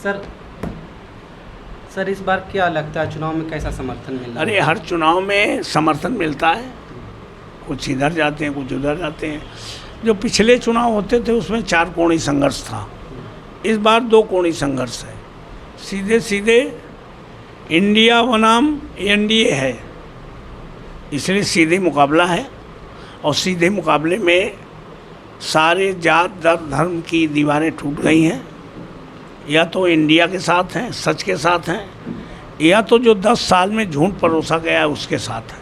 Sir इस बार क्या लगता है चुनाव में कैसा समर्थन मिल रहा है? अरे हर चुनाव में समर्थन मिलता है, कुछ इधर जाते हैं कुछ उधर जाते हैं। जो पिछले चुनाव होते थे उसमें 4 कोणी संघर्ष था, इस बार 2 कोणी संघर्ष है। सीधे सीधे इंडिया बनाम एनडीए है, इसलिए सीधे मुकाबला है। और सीधे मुकाबले में सारे जात धर्म की दीवारें टूट गई हैं। या तो इंडिया के साथ हैं, सच के साथ हैं, या तो जो 10 साल में झूठ परोसा गया है उसके साथ है।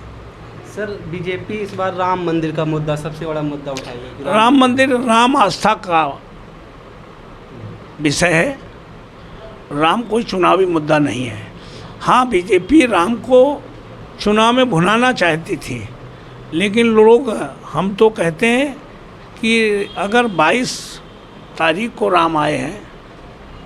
सर बीजेपी इस बार राम मंदिर का मुद्दा सबसे बड़ा मुद्दा उठाएगी। राम मंदिर राम आस्था का विषय है, राम कोई चुनावी मुद्दा नहीं है। हाँ, बीजेपी राम को चुनाव में भुनाना चाहती थी, लेकिन लोग, हम तो कहते हैं कि अगर 22 तारीख को राम आए हैं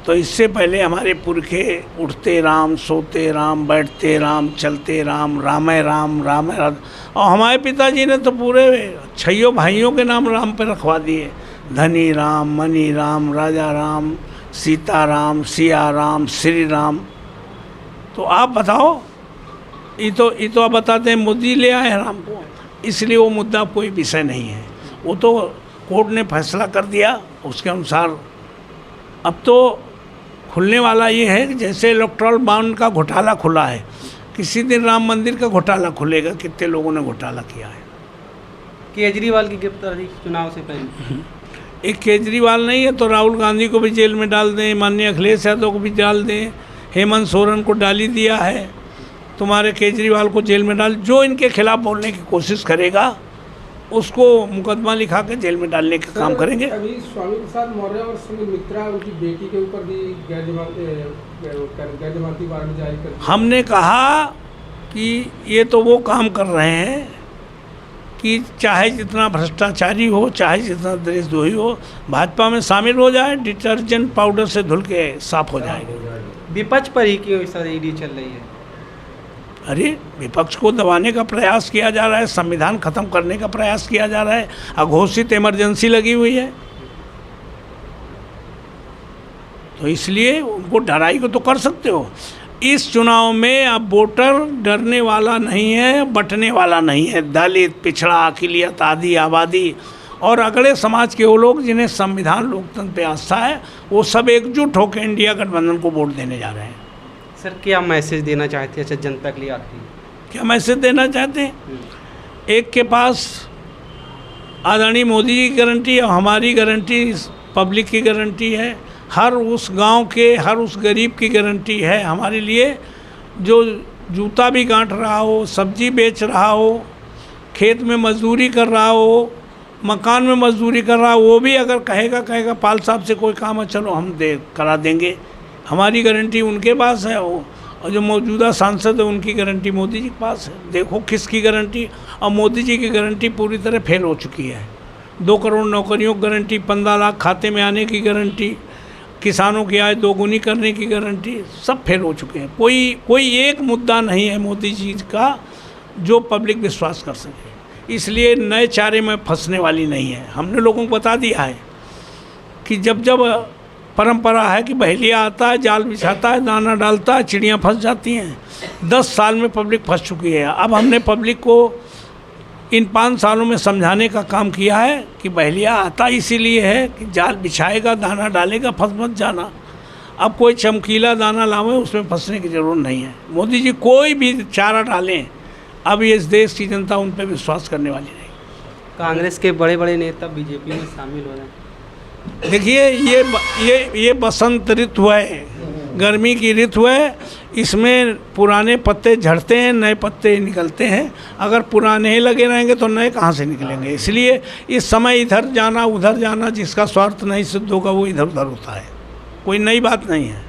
तो इससे पहले हमारे पुरखे उठते राम, सोते राम, बैठते राम, चलते राम, रामे राम, रामे राम। और हमारे पिताजी ने तो पूरे 6 भाइयों के नाम राम पे रखवा दिए, धनी राम, मनी राम, राजा राम, सीता राम, सिया राम, श्री राम। तो आप बताओ, ये तो आप बताते हैं मोदी ले आए हैं राम को, इसलिए वो मुद्दा कोई विषय नहीं है। वो तो कोर्ट ने फैसला कर दिया, उसके अनुसार अब तो खुलने वाला ये है कि जैसे इलेक्ट्रल बॉन्ड का घोटाला खुला है, किसी दिन राम मंदिर का घोटाला खुलेगा। कितने लोगों ने घोटाला किया है। केजरीवाल की गिरफ्तारी चुनाव से पहले, एक केजरीवाल नहीं है तो राहुल गांधी को भी जेल में डाल दें, माननीय अखिलेश यादव को भी डाल दें, हेमंत सोरेन को डाल ही दिया है, तुम्हारे केजरीवाल को जेल में डाल। जो इनके खिलाफ बोलने की कोशिश करेगा उसको मुकदमा लिखा के जेल में डालने का काम करेंगे। अभी स्वामी प्रसाद मौर्य और सुनील मित्रा, उनकी बेटी के ऊपर भी गैर जमानती वारंट जारी कर। हमने कहा कि ये तो वो काम कर रहे हैं कि चाहे जितना भ्रष्टाचारी हो, चाहे जितना देशद्रोही हो, भाजपा में शामिल हो जाए, डिटर्जेंट पाउडर से धुल के साफ हो जाएगा। विपक्ष पर ही क्यों इस ईडी चल रही है? अरे विपक्ष को दबाने का प्रयास किया जा रहा है, संविधान खत्म करने का प्रयास किया जा रहा है, अघोषित इमरजेंसी लगी हुई है, तो इसलिए उनको डराई को तो कर सकते हो। इस चुनाव में अब वोटर डरने वाला नहीं है, बंटने वाला नहीं है। दलित, पिछड़ा, अक़लियत, आदि आबादी और अगड़े समाज के वो लोग जिन्हें संविधान लोकतंत्र पे आस्था है, वो सब एकजुट होकर इंडिया गठबंधन को वोट देने जा रहे हैं। सर क्या मैसेज देना चाहते हैं जनता के लिए आपकी? क्या मैसेज देना चाहते हैं? एक के पास आदरणीय मोदी जी की गारंटी और हमारी गारंटी, पब्लिक की गारंटी है, हर उस गांव के, हर उस गरीब की गारंटी है हमारे लिए, जो जूता भी गांठ रहा हो, सब्जी बेच रहा हो, खेत में मजदूरी कर रहा हो, मकान में मजदूरी कर रहा हो, वो भी अगर कहेगा पाल साहब से कोई काम है, चलो हम करा देंगे। हमारी गारंटी उनके पास है, और जो मौजूदा सांसद है उनकी गारंटी मोदी जी के पास है। देखो किसकी गारंटी, और मोदी जी की गारंटी पूरी तरह फेल हो चुकी है। 2 करोड़ नौकरियों की गारंटी, 15 लाख खाते में आने की गारंटी, किसानों की आय दोगुनी करने की गारंटी, सब फेल हो चुके हैं। कोई एक मुद्दा नहीं है मोदी जी का जो पब्लिक विश्वास कर सके, इसलिए नए चारे में फंसने वाली नहीं है। हमने लोगों को बता दिया है कि जब परंपरा है कि बहेलिया आता है, जाल बिछाता है, दाना डालता है, चिड़ियाँ फंस जाती हैं। 10 साल में पब्लिक फंस चुकी है। अब हमने पब्लिक को इन 5 सालों में समझाने का काम किया है कि बहेलिया आता इसीलिए है कि जाल बिछाएगा, दाना डालेगा, फंस मत जाना। अब कोई चमकीला दाना लावे, उसमें फंसने की ज़रूरत नहीं है। मोदी जी कोई भी चारा डालें, अब इस देश की जनता उन पर विश्वास करने वाली नहीं। कांग्रेस के बड़े बड़े नेता बीजेपी में शामिल हो रहे हैं। देखिए ये बसंत ऋतु है, गर्मी की ऋतु है, इसमें पुराने पत्ते झड़ते हैं, नए पत्ते निकलते हैं। अगर पुराने ही लगे रहेंगे तो नए कहाँ से निकलेंगे? इसलिए इस समय इधर जाना उधर जाना, जिसका स्वार्थ नहीं सिद्ध होगा वो इधर उधर होता है। कोई नई बात नहीं है।